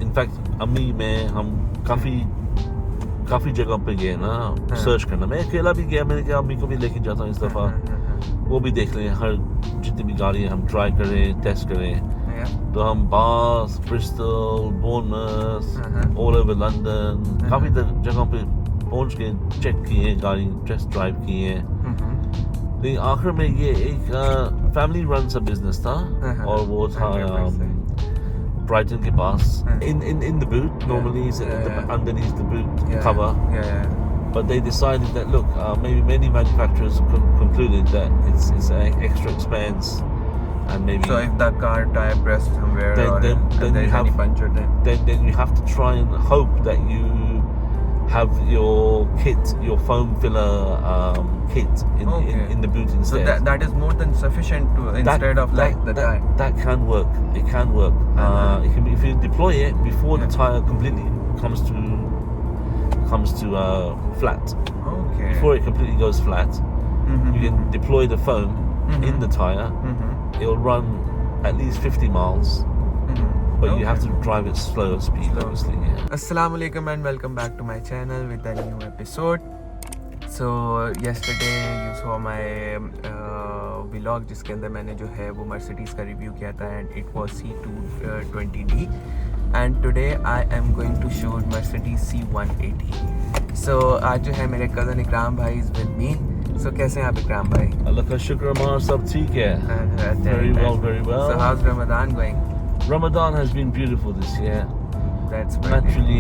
In fact अम्मी में हम काफ़ी जगह पे गए ना सर्च करना. मैं अकेला भी गया, मैंने कहा अम्मी को भी लेके जाता हूँ इस दफ़ा, वो भी देख लें हर जितनी भी गाड़ी हम ट्राई करें, टेस्ट करें. तो हम बास, ब्रिस्टल, बोर्नमouth, ऑल ओवर लंदन काफ़ी जगहों पे पहुंच के चेक किए, गाड़ी टेस्ट ड्राइव किए. लेकिन आखिर में ये एक फैमिली रन सा बिजनेस था और वो था Brighton के पास. In the boot normally is underneath the boot cover. But they decided that look, maybe many manufacturers concluded that it's an extra expense, and maybe so if the car tire bursts somewhere then there's any puncture, then you have to try and hope that you have your kit, your foam filler kit in the boot instead. So that is more than sufficient to instead of like the tire. That can work. It can work. It can be, if you deploy it before the tire completely comes to flat. Okay. Before it completely goes flat, you can deploy the foam in the tire. It'll run at least 50 miles. But you have to drive it slow speed, obviously. Yeah. Assalamu alaikum and welcome back to my channel with a new episode. So yesterday you saw my vlog जिसके अंदर मैंने जो है वो Mercedes का review किया था and it was C220D and today I am going to shoot Mercedes C180. So आज जो है मेरे cousin इकराम भाई is with me. So कैसे हैं आप इकराम भाई? अल्लाह का शुक्र हमारा सब ठीक है. Very well. So how's Ramadan going? Ramadan has been beautiful this year. That's naturally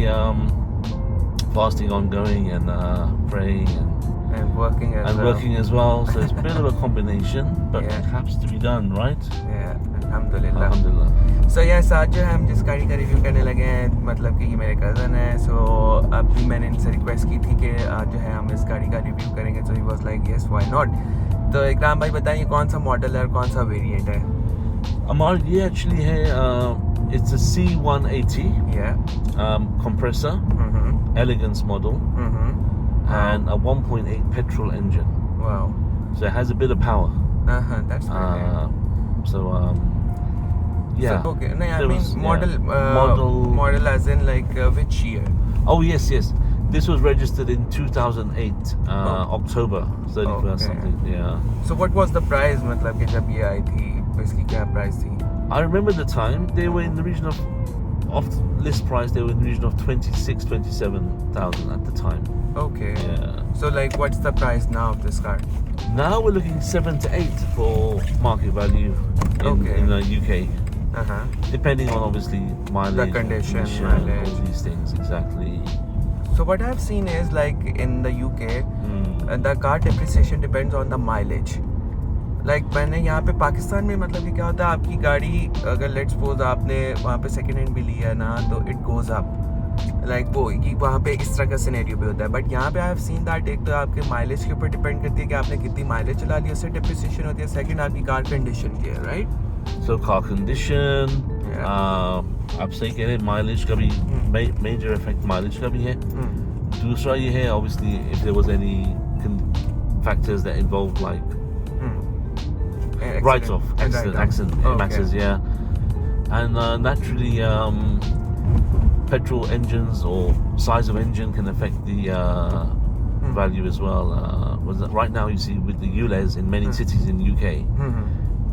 fasting ongoing and praying and working as well. So it's a bit of a combination, but it has to be done, right? Yeah, alhamdulillah. So yes, आज जो है हम जिस गाड़ी का review करने लगे हैं, मतलब कि ये मेरे कज़न है. So अभी मैंने इनसे रिक्वेस्ट की थी कि आज जो है हम इस गाड़ी का रिव्यू करेंगे. So he was like yes, why not? तो इकराम भाई बताइए कौन सा मॉडल है और कौन सा वेरिएंट है? हमारा ये एक्चुअली है it's a C180 compressor, elegance model, and a 1.8 petrol engine. Wow. So it has a bit of power. That's good. So yeah. So, okay. No, I mean model as in like which year? Oh yes. This was registered in 2008 October 31st something. Yeah. So what was the price? मतलब कि जब ये आई थी इसकी क्या price थी? I remember the time they were in the region of list price. They were in the region of 27,000 at the time. Okay. Yeah. So like what's the price now of this car? Now we're looking 7 to 8 for market value in the UK. Depending on obviously mileage, the condition, all these things exactly. So what I've seen is like in the UK, the car depreciation depends on the mileage. Like मैंने यहाँ पे पाकिस्तान में मतलब कि क्या होता है आपकी गाड़ी अगर लेट्स सपोज आपने वहाँ पे सेकेंड हैंड भी लिया ना तो इट गोज अप लाइक वो वहाँ पे इस तरह का सिनेरियो भी होता है. बट यहाँ पे आई हैव सीन दैट एक तो आपके माइलेज के ऊपर डिपेंड करती है कि आपने कितनी माइलेज चला ली, उससे डेप्रिसिएशन होती है. सेकंड आपकी कार कंडीशन की है, राइट? सो कार कंडीशन आप सही कह रहे हैं, माइलेज का भी मेजर इफेक्ट माइलेज का भी है. दूसरा ये है obviously if there was any factors that involved like write-off, accident, MAXs, and naturally petrol engines or size of engine can affect the value as well. Right now you see with the ULEZ in many cities in UK,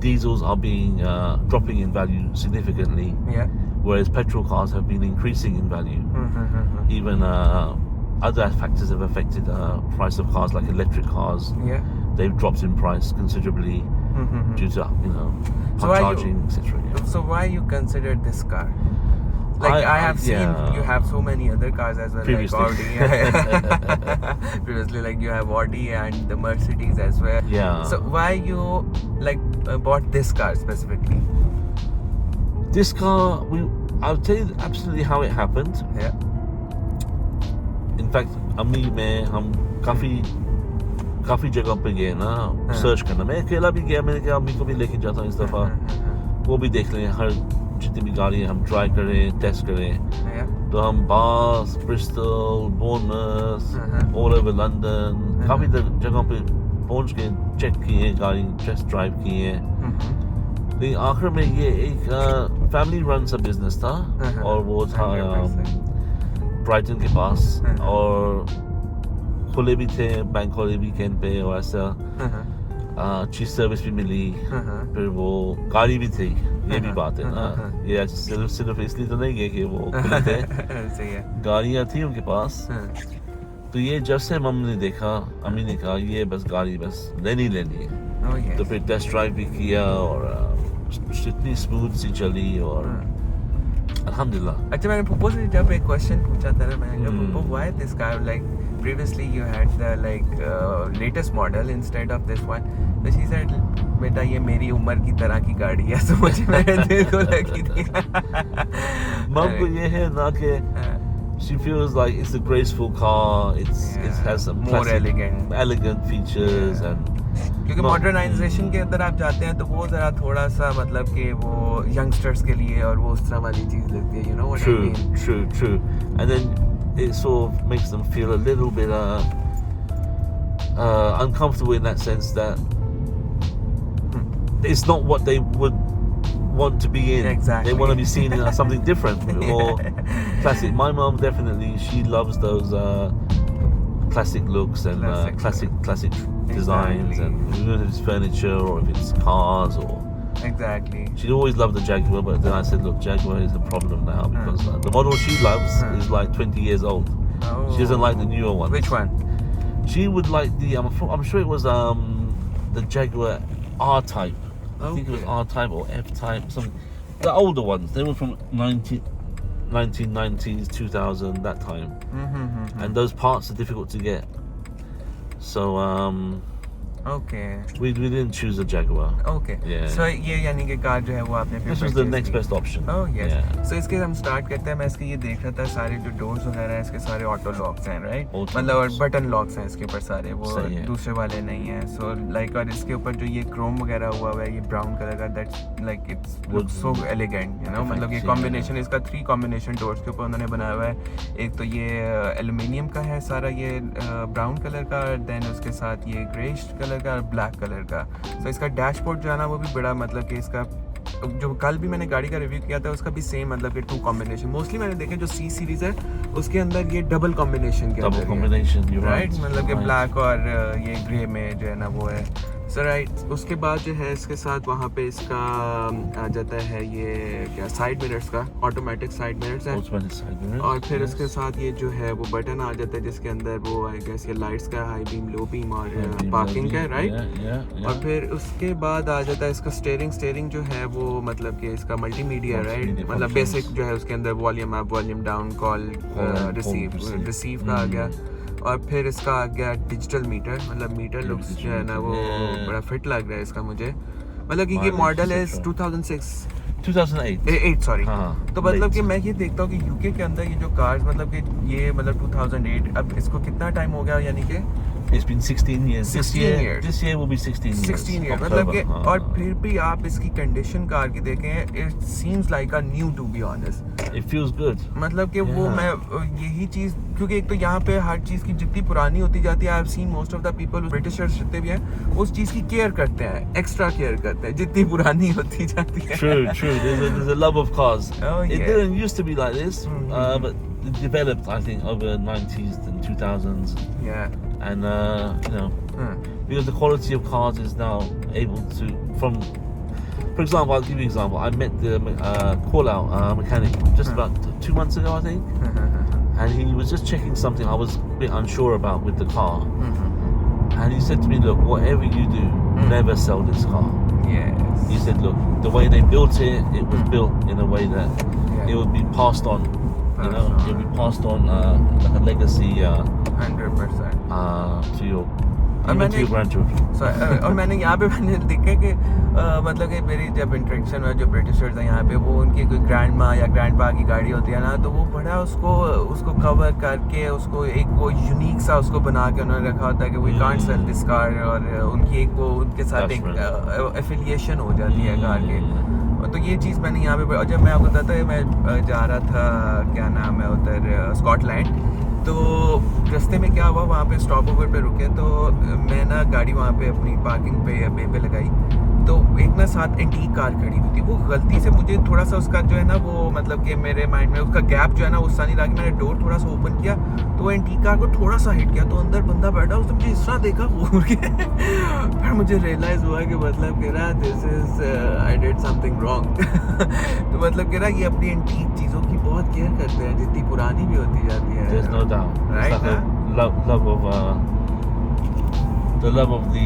diesels are being dropping in value significantly, whereas petrol cars have been increasing in value. Even other factors have affected the price of cars like electric cars. They've dropped in price considerably. Due to hot charging, etc. So why you considered this car? Like I have seen you have so many other cars as well, previously. like Audi. Previously, like you have Audi and the Mercedes as well. Yeah. So why you like bought this car specifically? This car, I'll tell you absolutely how it happened. In fact, अम्मी में हम काफ़ी जगह पे गए ना search करना. मैं अकेला भी गया, मैंने कहा अम्मी को भी लेके जाता हूँ इस दफ़ा, वो भी देख लें हर जितनी भी गाड़ी हम ट्राई करें, टेस्ट करें. तो हम बास, ब्रिस्टल, बोर्नमouth, ऑल ओवर लंदन काफ़ी जगहों पे पहुंच के चेक किए, गाड़ी टेस्ट ड्राइव किए. लेकिन आखिर में ये एक फैमिली रन सा बिजनेस था और वो था 100%। ब्राइटन के पास और खुले भी थे बैंक हॉलीडे वीकेंड पे और ऐसा अच्छी सर्विस भी मिली फिर वो गाड़ी भी थी ये भी बात है ना ये सिर्फ इसलिए तो नहीं है कि वो खुले थे सही है। गाड़ियाँ थी उनके पास तो ये जब से मम्मी ने देखा अम्मी ने कहा ये बस गाड़ी बस लेनी है Oh, yes. तो फिर टेस्ट ड्राइव भी किया और इतनी स्मूथ सी चली और अल्हम्दुलिल्लाह। अच्छा मैंने पप्पू से जब एक क्वेश्चन पूछा था ना मैंने कहा Pappu why this car like previously you had the like latest model instead of this one तो she said बेटा ये मेरी उम्र की तरह की गाड़ी है तो मुझे मेरे दिल को लगी थी। मम को ये है ना कि she feels like it's a graceful car it has some more elegant features and क्योंकि मॉडर्नाइजेशन के अंदर आप जाते हैं तो वो जरा थोड़ा सा मतलब कि वो यंगस्टर्स के लिए और वो उस तरह वाली चीज लगती है, you know what I mean? True. And then it sort of makes them feel a little bit uncomfortable in that sense that it's not what they would want to be in. Exactly. They want to be seen in something different, more classic. My mom definitely she loves those classic looks and classic designs, and even if it's furniture or if it's cars or. Exactly. She always loved the Jaguar, but then I said, look, Jaguar is a problem now because the model she loves is like 20 years old. Oh. She doesn't like the newer one. Which one? She would like the I'm sure it was the Jaguar R type. I think it was R type or F type, some the older ones. They were from 1990s, 2000, that time. And those parts are difficult to get. So Okay. We didn't choose a Jaguar. Okay. Yeah. So ये यानी कि car जो है वो आपने This was the next best option. Oh yes. Yeah. So इसके हम start करते हैं। मैं इसके ये देख रहा था सारे जो डोर्स वगैरह हैं इसके सारे ऑटो लॉक्स हैं, राइट? मतलब और बटन लॉक्स हैं इसके ऊपर सारे, वो दूसरे वाले नहीं हैं। So like और इसके ऊपर जो ये क्रोम वगैरह हुआ है ये ब्राउन कलर का, that's like it's looks so elegant, you know? मतलब ये कॉम्बिनेशन इसका 3 कॉम्बिनेशन डोर्स के ऊपर उन्होंने बनाया हुआ है। एक तो ये एल्युमिनियम का है सारा ये ब्राउन कलर का, देन उसके साथ ये ग्रेइश कलर का और ब्लैक कलर का। तो इसका डैशबोर्ड जो है ना वो भी बड़ा मतलब कि इसका जो कल भी मैंने गाड़ी का रिव्यू किया था उसका भी सेम मतलब कि 2 कॉम्बिनेशन मोस्टली मैंने देखे जो सी सीरीज है उसके अंदर ये डबल कॉम्बिनेशन के अंदर राइट मतलब कि ब्लैक और ये ग्रे में जो है ना वो है सर राइट। उसके बाद जो है इसके साथ वहाँ पे इसका आ जाता है ये क्या साइड मिरर्स का ऑटोमेटिक साइड मिरर्स है और फिर उसके साथ ये जो है वो बटन आ जाता है जिसके अंदर वो आई गेस ये लाइट्स का हाई बीम लो बीम और पार्किंग का राइट। और फिर उसके बाद आ जाता है इसका स्टीयरिंग जो है वो मतलब कि इसका मल्टीमीडिया राइट मतलब बेसिक जो है उसके अंदर volume up volume down call receive का आ गया। और फिर इसका आ गया डिजिटल मीटर मतलब मीटर लुक्स जो है ना वो बड़ा फिट लग रहा है इसका मुझे मतलब कि ये मॉडल है 2008 सॉरी। तो मतलब कि मैं ये देखता हूँ कि यूके के अंदर ये जो कार्स मतलब कि ये मतलब 2008 अब इसको कितना टाइम हो गया यानी कि It's been 16 years. 16 years. This year will be 16 years. 16 years. मतलब कि और फिर भी आप इसकी कंडीशन कार की देखें it seems like a new to be honest. It feels good. मतलब कि वो मैं यही चीज़ क्योंकि एक तो यहाँ पे हर चीज़ की जितनी पुरानी होती जाती है I have seen most of the people Britishers जितने भी हैं उस चीज़ की केयर करते हैं एक्स्ट्रा केयर करते हैं जितनी पुरानी होती जाती है। True. There's a love of cars. It didn't used to be like this, but it developed I think over 90s and 2000s. Yeah. And you know because the quality of cars is now able to from for example I'll give you an example. I met the call out mechanic just about 2 months ago I think and he was just checking something I was a bit unsure about with the car and he said to me look whatever you do never sell this car. Yes. He said look the way they built it was built in a way that it would be passed on you know it would be passed on like a legacy 100% to your to your grandchildren. और मैंने यहाँ पे मैंने देखा कि मतलब कि मेरी जब इंटरेक्शन में जो ब्रिटिशर्स हैं यहाँ पे वो उनकी कोई ग्रैंड माँ या ग्रैंड पा की गाड़ी होती है ना तो वो बड़ा उसको कवर करके उसको एक वो यूनिक सा उसको बना के उन्होंने रखा होता है कि we can't sell this car और उनकी एक वो उनके साथ एक एफिलिएशन हो जाती है कार के। तो ये चीज़ मैंने यहाँ पे और जब मैं आपको बताता है मैं जा रहा था क्या नाम है उधर स्कॉटलैंड तो रास्ते में क्या हुआ वहाँ पे स्टॉप ओवर पे रुके तो मैं ना गाड़ी वहाँ पे अपनी पार्किंग पे या बे पे लगाई तो एक ना साथ एंटीक कार खड़ी हुई थी, वो गलती से मुझे थोड़ा सा उसका जो है ना वो मतलब कि मेरे माइंड में उसका गैप जो है ना उस नहीं रहा कि मैंने डोर थोड़ा सा ओपन किया तो वो एंटीक कार को थोड़ा सा हिट किया, तो अंदर बंदा बैठा उसने मुझे इस तरह देखा घूर के फिर मुझे रियलाइज़ हुआ कि मतलब कह रहा this is I did something wrong तो मतलब कह रहा ये अपनी एंटीक चीज़ों की बहुत केयर करते हैं जितनी पुरानी भी होती जाती है. There's no doubt. Right, It's like a love of the love of the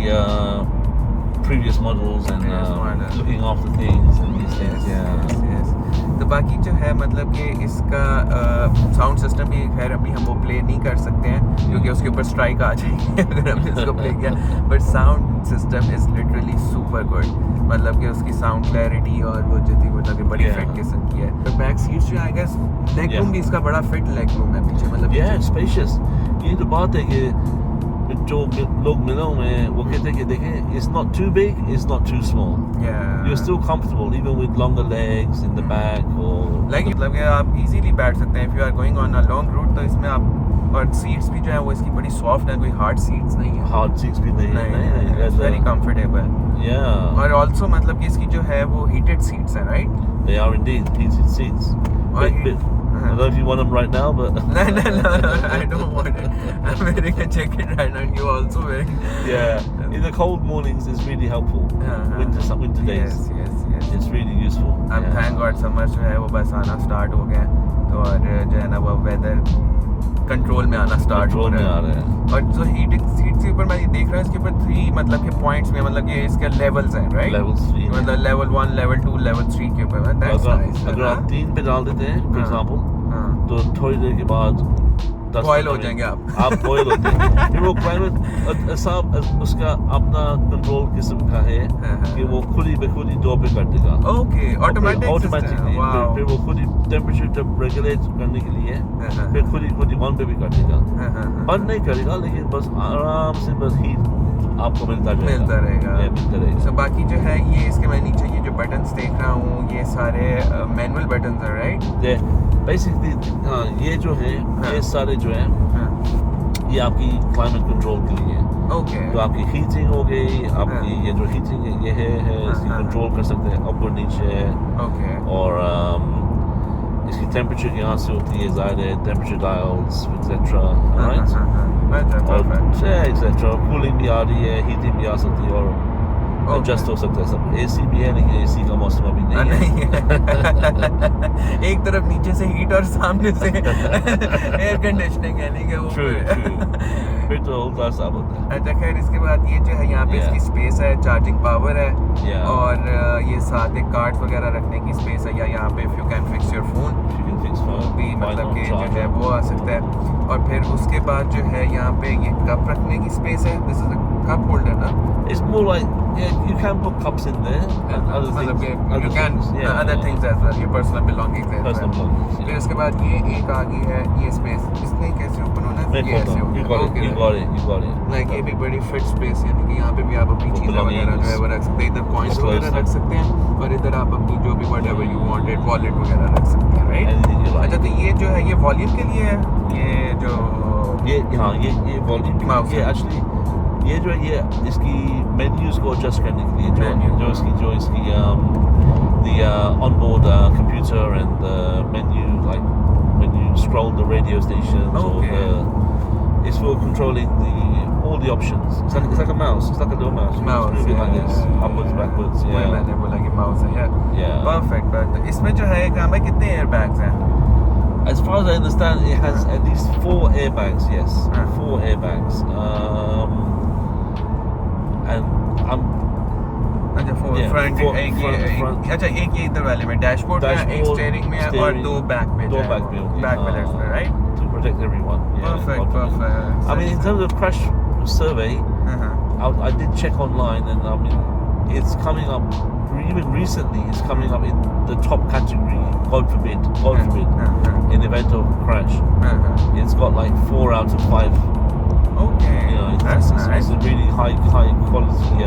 previous models and looking after things and these things. Yes. तो बाकी जो है मतलब कि इसका साउंड सिस्टम भी खैर अभी हम वो प्ले नहीं कर सकते हैं क्योंकि उसके ऊपर स्ट्राइक आ जाएगी अगर हमने इसको प्ले किया, but sound system is literally super good. मतलब कि उसकी साउंड क्लैरिटी और वो जो थी मतलब कि बड़ी फिट किस्म की है. तो बैक सीट्स जो आई गेस लेग रूम भी इसका बड़ा फिट लेग रूम है पीछे, मतलब स्पेशियस. ये तो बात है कि जो लोग मिले हुए हैं वो कहते हैं कि देखें it's not too big, it's not too small. You're still comfortable even with longer legs in the back or मतलब कि आप इजीली बैठ सकते हैं if you are going on a long route. तो इसमें आप और सीट्स भी जो है वो इसकी बड़ी सॉफ्ट है, कोई हार्ड सीट्स नहीं है. हार्ड सीट्स भी नहीं है. It's very comfortable. और ऑल्सो मतलब कि इसकी जो है वो हीटेड सीट्स हैं, right? They are indeed heated seats. I don't know if you want them right now, but no, I don't want it. I'm wearing a jacket right now, and you also wearing. Yeah, in the cold mornings, it's really helpful. Winter days. Yes. It's really useful. Thank God summer जो है वो बस आना start हो गया है, तो और जो है ना वो वेदर कंट्रोल में आना स्टार्ट हो रहा है. और जो हीटिंग सीट्स के ऊपर मैं ये देख रहा हूँ इसके ऊपर 3 मतलब के पॉइंट्स में मतलब कि इसके लेवल्स हैं, राइट? Levels 3 मतलब लेवल 1, लेवल 2, लेवल 3 के ऊपर. अगर आप 3 पे डाल देते हैं फॉर एग्जांपल, तो थोड़ी देर के बाद बॉयल हो जाएंगे आप बॉयल होते हैं. फिर वो क्लाइमेट साहब उसका अपना कंट्रोल किस्म का है कि वो खुद ही बेखुद ही 2 पे कर देगा. Okay, automatically. फिर वो खुद ही टेम्परेचर रेगुलेट करने के लिए फिर खुद ही 1 पे भी कर देगा. बंद नहीं करेगा लेकिन बस आराम से बस हीट आपको मिलता रहेगा. So, बाकी जो है ये इसके मैं नीचे ये जो बटन्स देख रहा हूँ ये सारे मैनुअल बटन्स हैं, राइट? बेसिकली ये जो है ये सारे जो है ये आपकी क्लाइमेट कंट्रोल के लिए है. तो आपकी हीटिंग हो गई, आपकी ये जो हीटिंग है ये है इसकी कंट्रोल कर सकते हैं ऊपर नीचे. और इसकी टेम्परेचर यहाँ से होती है ज़्यादा, temperature dials etcetera, right? Etcetera cooling भी आ रही है, हीटिंग भी आ सकती है और एडजस्ट हो सकता है सब. एसी भी है लेकिन एसी का मौसम अभी नहीं है. एक तरफ नीचे से हीट और सामने से एयर कंडीशनिंग है, नहीं कि वो फिर तो उल्टा सा होता है. अच्छा खैर इसके बाद ये जो है यहाँ पे इसकी स्पेस है, चार्जिंग पावर है और ये साथ एक कार्ड्स वगैरह रखने की स्पेस है, या यहाँ पे if you can fix your phone भी मतलब कि जो है वो आ सकता है. और फिर उसके बाद जो है यहाँ पे ये कप रखने की स्पेस है. This is a cup holder ना? It's more like you can put cups in there and other things. You can other things as well. Your personal belongings as well. फिर उसके बाद ये एक आ गई है ये स्पेस. इसमें कैसे ओपन होना है? ये ऐसे You got it. Like ये भी बड़ी फिट स्पेस है, यानी कि यहाँ पे भी आप अपनी चीज़ें वगैरह जो है वो रख सकते हैं. इधर कॉइन्स वगैरह रख सकते हैं और इधर आप अपनी जो भी whatever you wanted वॉलेट वगैरह रख सकते हैं, राइट? अच्छा तो ये जो है ये वॉल्यूम के लिए है, ये जो ये वॉल्यूम ये एक्चुअली ये जो है ये इसकी मेन्यूज को एडजस्ट करने के लिए जो इसकी the onboard computer and the menu, like when you scroll the radio stations or it's for controlling all the options. It's like a mouse. It's like a little mouse. It's like this, upwards, backwards. मैंने बोला कि mouse है. Perfect. But इसमें जो है हमें कितने air bags हैं? As far as I understand, it has at least 4 airbags. Yes, 4 airbags. And I'm. अच्छा 4 फ्रंट एक अच्छा एक ये इधर वाले में डैशबोर्ड में, एक स्टीयरिंग में और 2 बैक में. 2 बैक में. बैक पैनल्स में, right? To protect everyone. Perfect. I mean, in terms of crash survey, I did check online, and I mean, it's coming up. Even recently, it's coming up in the top category. God forbid, in the event of crash, it's got like 4 out of 5. Okay, you know, that's nice. It's a really high quality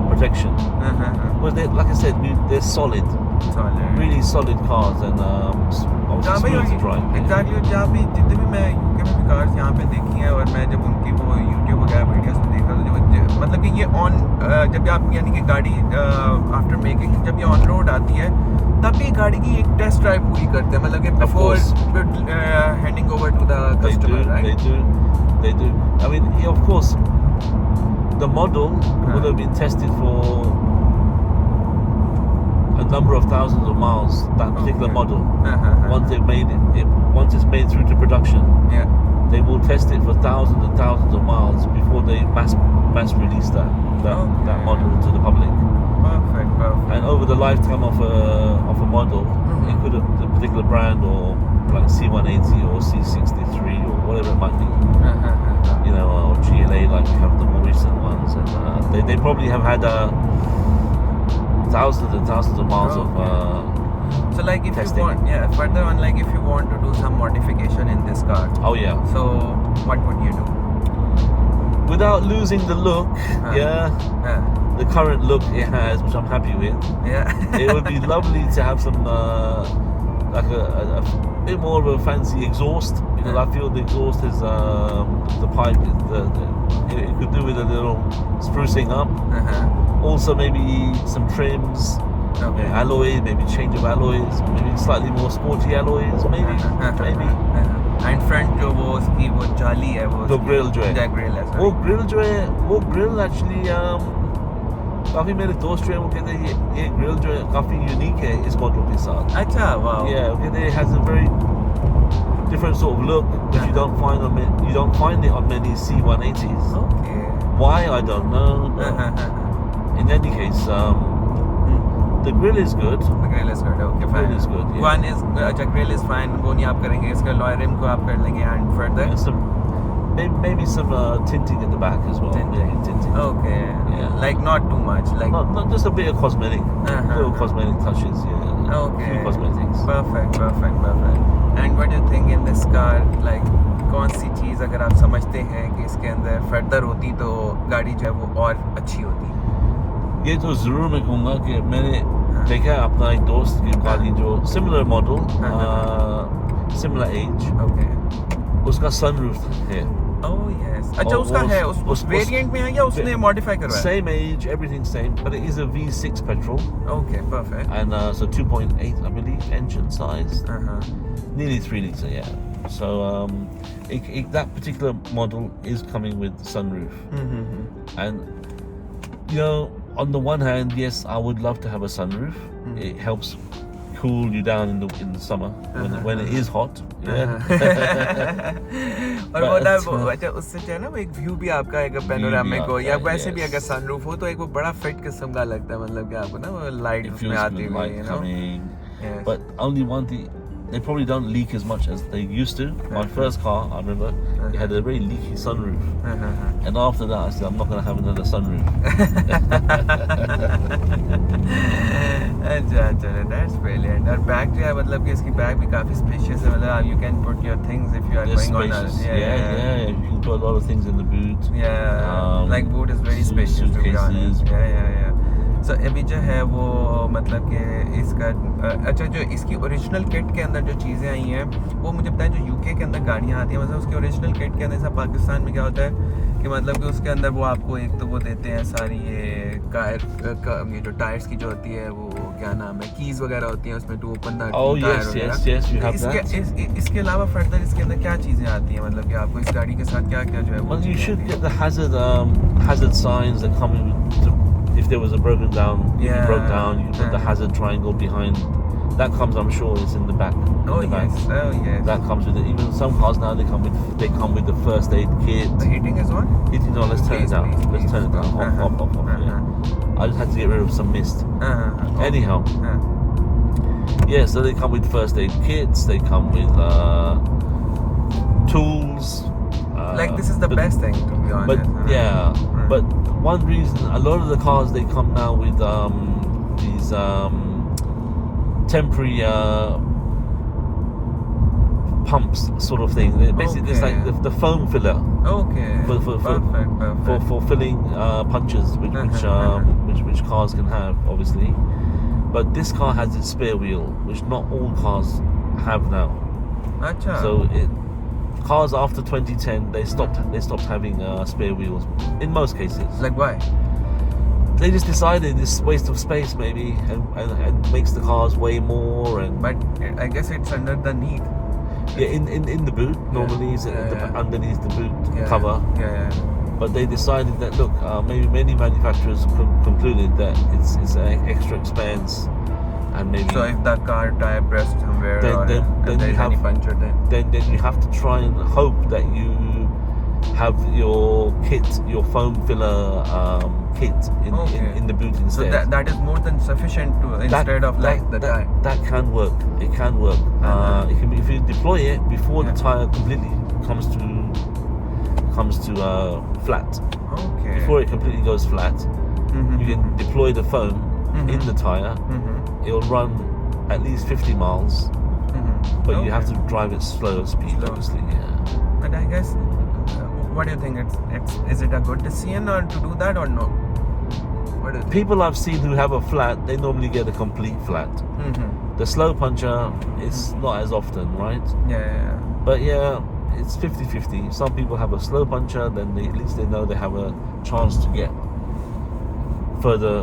protection. Well, like I said, they're solid. Solid. really solid cars and obviously smooth to drive. Exactly जहाँ भी जितने भी मैं UK में भी cars यहाँ पे देखी हैं और मैं जब उनकी वो यूट्यूब वगैरह वीडियोस में देखता था जो मतलब कि ये ऑन जब आप यानी कि गाड़ी आफ्टर मेकिंग जब ये ऑन रोड आती है तब भी गाड़ी की एक टेस्ट ड्राइव पूरी करते हैं मतलब कि before handing over to the customer right They do. I mean, yeah, of course, the model would have been tested for a number of thousands of miles. That particular model, once they've made once it's made through to production, they will test it for thousands and thousands of miles before they mass release that model to the public. Perfect. And over the lifetime of a model, it could have the particular brand or like C180 or C63 or whatever it might be. You know, or GLA, like you have the more recent ones, and they probably have had thousands and thousands of miles of so like if testing. you want further on, like if you want to do some modification in this car, Oh yeah. so what would you do Without losing the look, the current look it has, which I'm happy with. It would be lovely to have some like a bit more of a fancy exhaust, because I feel the exhaust is the pipe it could do with a little sprucing up. Also maybe some trims, alloy, maybe change of alloys, maybe slightly more sporty alloys, maybe. and front जो वो उसकी वो जाली है वो तो grill जो है grill है वो grill जो है वो grill actually काफी मेरे दोस्त जो हैं वो कहते हैं ये grill जो है काफी यूनिक है इस मॉडल के साथ. अच्छा wow. Yeah, okay, it has a very different sort of look that you don't find it on many C180s. Okay. Why I don't know. But in any case, the grill is good. The grill is good. Okay, fine. Grill is good. Yeah. One is अच्छा grill is fine. वो नहीं आप करेंगे इसका lower rim को आप कर लेंगे and further. And some maybe some tinting in the back as well. Maybe tinting. Okay. Yeah. Like not too much. Like not just a bit of cosmetic. Little cosmetic touches. Yeah. Okay. Few cosmetics. Perfect. And what do you think in this car? Like कौन सी चीज़ अगर आप समझते हैं कि इसके अंदर further होती तो गाड़ी जो है वो और अच्छी होती? ये तो ज़रूर मैं कहूँगा कि मैंने देखा अपना एक दोस्त की गाड़ी जो सिमिलर मॉडल सिमिलर एज उसका सनरूफ है. Oh yes. अच्छा उसका है उस वेरिएंट में है या उसने मॉडिफाई करवाया? Same age, everything same, but it is a V6 petrol. Okay, perfect. And so 2.8 I believe engine size. Nearly 3 litre, yeah. So that particular model is coming with the sunroof. And you know, on the one hand, yes, I would love to have a sunroof. It helps cool you down in the summer when it is hot. और वो ना अच्छा उससे जो है ना वो एक व्यू भी आपका एक पैनोरामिक हो या वैसे भी अगर सनरूफ हो तो एक वो बड़ा फिट किस्म का लगता है मतलब कि आपको ना वो लाइट उसमें आती हुई you know. But only one thing, they probably don't leak as much as they used to. My first car, I remember, it had a very leaky sunroof. And after that, I said, I'm not going to have another sunroof. अच्छा, that's brilliant. और bag जो है मतलब कि इसकी bag भी काफी spacious है मतलब you can put your things if you are going on a yeah, you can put a lot of things in the boot. Like boot is very spacious to be honest. So अभी जो है वो मतलब कि इसका अच्छा जो इसकी ओरिजिनल किट के अंदर जो चीज़ें आई हैं वो मुझे बताएं जो यूके के अंदर गाड़ियाँ आती हैं मतलब उसकी ओरिजिनल किट के अंदर ऐसा पाकिस्तान में क्या होता है कि मतलब कि उसके अंदर वो आपको एक तो वो देते हैं सारी ये जो टायर्स की जो होती है वो क्या नाम है कीज वगैरह होती हैं उसमें टू ओपन इसके अलावा फर्दर इसके अंदर क्या चीज़ें आती हैं मतलब कि आपको इस गाड़ी के साथ क्या क्या जो है well you should get the hazard signs that come with if there was a broke down you put the hazard triangle behind that comes I'm sure is in the back. Yes. That comes with it. Even some cars now they come with the first aid kit. The heating is on? Heating on, let's turn it down. Let's turn it down. Off. Yeah. I just had to get rid of some mist. Anyhow. Yeah, so they come with first aid kits, they come with tools. Like this is the best thing to be honest. But but one reason a lot of the cars they come now with these temporary pumps sort of thing. Basically it's like the foam filler. For filling punches which cars can have obviously. but this car has its spare wheel, which not all cars have now. अच्छा. So cars after 2010 they stopped having spare wheels in most cases. Like why? They just decided it's waste of space maybe, and makes the cars weigh more. And But I guess it's under the need. yeah, in the boot normally is underneath the boot cover. Yeah. But they decided that look, maybe many manufacturers concluded that it's an extra expense, and maybe So if the car tire burst somewhere, Then- or then- if then there you is any have- puncture, then then you have to try and hope that you have your kit, your foam filler kit in the boot so instead. that is more than sufficient to instead of like the tire. That can work. It can work. It can be, if you deploy it before the tire completely comes to flat. Okay. Before it completely goes flat, Mhm. you can deploy the foam in the tire. Mhm. It'll run at least 50 miles, Mhm. but you have Okay. to drive at slow speed, Slow. obviously. Yeah. But I guess, what do you think? Is it a good decision or to do that or no? What do you think? People I've seen who have a flat, they normally get a complete flat. Mm-hmm. The slow puncher is not as often, right? Yeah. But yeah, it's 50-50. Some people have a slow puncher, then at least they know they have a chance to get further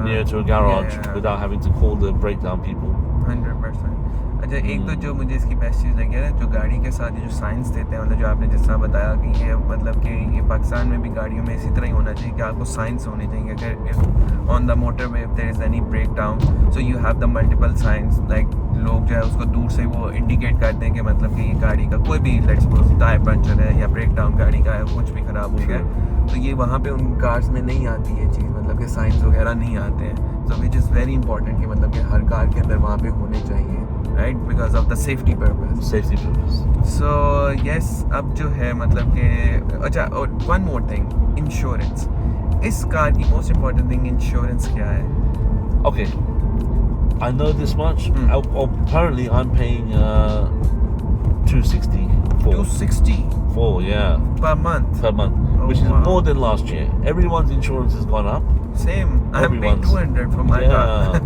near to a garage yeah. without having to call the breakdown people. 100%. अच्छा, एक तो जो मुझे इसकी best चीज़ लगी है ना, जो गाड़ी के साथ ये जो साइंस देते हैं, मतलब जो आपने जिस तरह बताया कि ये मतलब कि ये पाकिस्तान में भी गाड़ियों में इसी तरह ही होना चाहिए कि आपको साइंस होनी चाहिए अगर on the motorway if there is any breakdown, so you have the multiple signs. Like लोग जो है उसको दूर से वो इंडिकेट करते हैं कि मतलब कि ये गाड़ी का कोई भी लेट्स सपोज टायर पंचर है या ब्रेक डाउन गाड़ी का है, कुछ भी ख़राब हो गया, तो ये वहाँ पे उन कार्स में नहीं आती है चीज़, मतलब कि साइंस वगैरह नहीं आते हैं. सो विच इज़ वेरी इंपॉर्टेंट कि मतलब कि हर कार के अंदर वहाँ पे होने चाहिए, right, because of the safety purpose. Safety purpose. So yes, अब जो है मतलब कि अच्छा, और वन मोर थिंग, इंश्योरेंस. इस कार की मोस्ट इम्पॉर्टेंट थिंग इंश्योरेंस क्या है? Okay, I know this much. Apparently, I'm paying 260 260 yeah, per month. per month, Oh, which is wow. more than last year. Everyone's insurance has gone up. Same. I'm paying Everyone's- 200 for my car.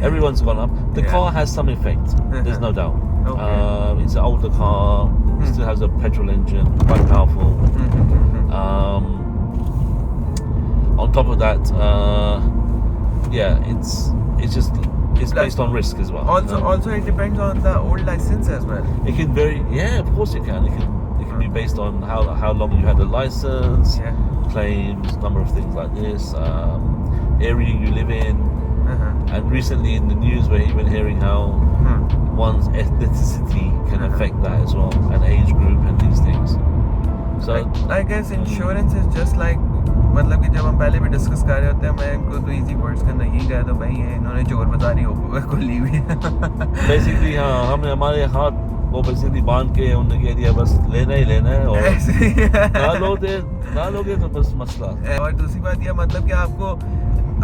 Everyone's gone up. The Yeah. car has some effect. There's no doubt. Okay. It's an older car. It still has a petrol engine, quite powerful. On top of that, it's based on risk as well. Also, it depends on the old license as well. It can vary. Yeah, of course it can. It can be based on how long you had the license, Yeah. claims, number of things like this, area you live in, and recently in the news we're even hearing how one's ethnicity can affect that as well, and age group and these things. So I guess insurance is just like, मतलब कि जब हम पहले भी discuss कर रहे होते हैं, मैं इनको तो इजी वर्ड्स के अंदर यही कह दो भाई, ये इन्होंने चोर बाजारी खोली हुई है. basically हमने हमारे हाथ वो बेसिकली बांध के उन्होंने कह दिया बस लेना ही लेना है, और ना लोगे तो बस मसला. और दूसरी बात यह मतलब कि आपको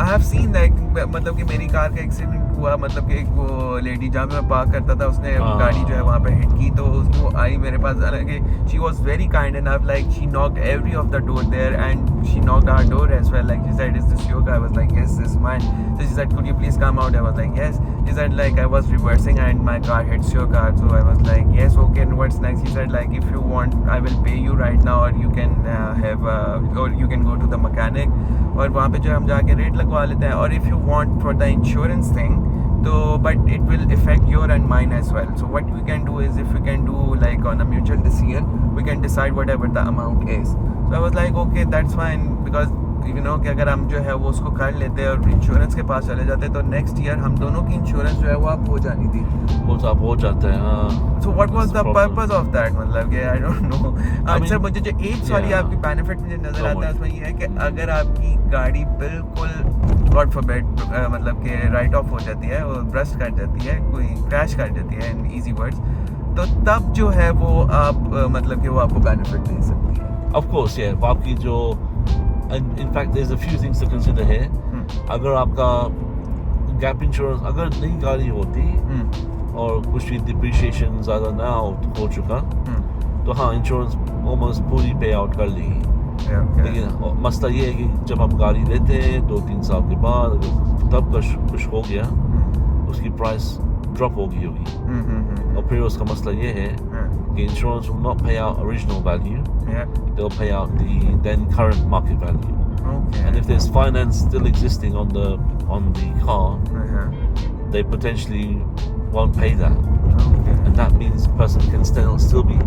आई हैव सीन दैट, मतलब कि मेरी कार का एक्सीडेंट हुआ, मतलब कि एक वो लेडी जहाँ पे मैं पार्क करता था, उसने गाड़ी जो है वहाँ पे हिट की, तो उसको आई मेरे पास, हालांकि she was very kind enough, like she knocked every of the door there and she knocked our door as well, like she said is this your car? I was like yes, this mine. So she said, could you please come out? I was like, yes. She said, like, I was reversing and my car hits your car. So I was like, yes, okay, and what's next? She said, like, if you want, I will pay you right now, or you can or you can go to the mechanic. और वहाँ पे जो हम जाके rate लगवा लेते हैं. और if you want for the insurance thing, तो but it will affect your and mine as well. So what we can do is, if we can do like on a mutual decision, we can decide whatever the amount is. So I was like, okay, that's fine, because you know कि अगर हम जो है वो उसको कर लेते हैं और इंश्योरेंस के पास चले जाते हैं, तो नेक्स्ट ईयर हम दोनों की इंश्योरेंस जो है वो आप हो जानी थी. वो तो आप हो जाते हैं. हाँ. So what was the purpose of that? मतलब कि I don't know. अच्छा, मुझे जो एक वाली yeah. आपकी बेनिफिट मुझे नजर आता है उसमें ये है कि अगर आपकी गाड़ी बिल्कुल गॉड फॉरबिड मतलब कि राइट ऑफ हो जाती है और ब्रस्ट कर जाती है, कोई क्रैश कर जाती है इन इजी वर्ड्स, तो तब जो है वो आप मतलब कि वो आपको बेनिफिट दे सकती है. Of course, yeah. बाकी जो in fact there's a few things to consider here. अगर आपका गैप इंश्योरेंस अगर नई गाड़ी होती और कुछ भी डिप्रिशिएशन ज़्यादा ना हो चुका, तो हाँ इंश्योरेंस ऑलमोस्ट पूरी पे आउट कर ली. लेकिन मसला ये है कि जब हम गाड़ी लेते हैं 2-3 साल के बाद, तब कुछ हो गया, उसकी प्राइस ड्रॉप होगी और फिर उसका मसला ये है कि insurance will not pay out original value, Yeah. they'll pay out the then current market value. Okay. And if there's finance still existing on the car, Uh-huh. they potentially won't pay that, Okay. and that means the person can still be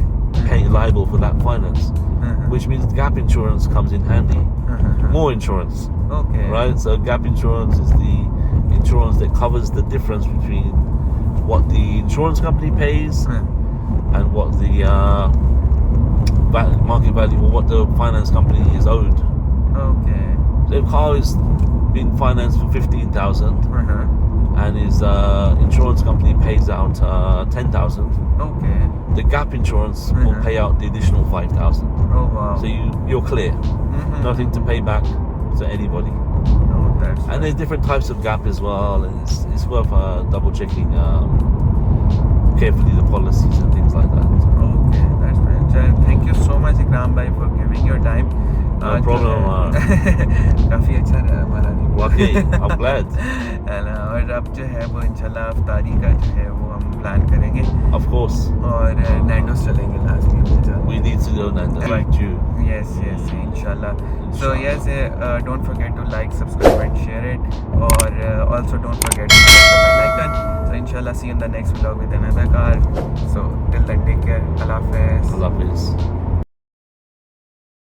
liable for that finance, Uh-huh. which means gap insurance comes in handy. Uh-huh. More insurance, Okay. right? So gap insurance is the insurance that covers the difference between what the insurance company pays and what the market value or what the finance company is owed. Okay. So if a car is being financed for 15,000 Uh-huh. and his insurance company pays out 10,000, Okay. the gap insurance will Mhm. pay out the additional 5,000. Oh wow. So you're clear, Mhm. nothing to pay back to anybody. Oh, that's And there's different types of gap as well, and it's worth double checking carefully the policies and things like that. okay. That's brilliant. Sir, thank you so much, Ikram bhai, for giving your time. No problem. काफी अच्छा रहा हमारा दिन। वाकई, I'm glad. है ना, और अब जो है वो इंशाल्लाह अफ्तारी का जो है वो हम प्लान करेंगे Of course, और नैंडोस चलेंगे लाजमी इंशाल्लाह। we need to go Nanda, like you. Yes, inshallah. So yes, don't forget to like, subscribe and share it, or also don't forget to press the bell icon. So inshallah see you in the next vlog with another car. So till then take care. Allah Hafiz. Allah Hafiz.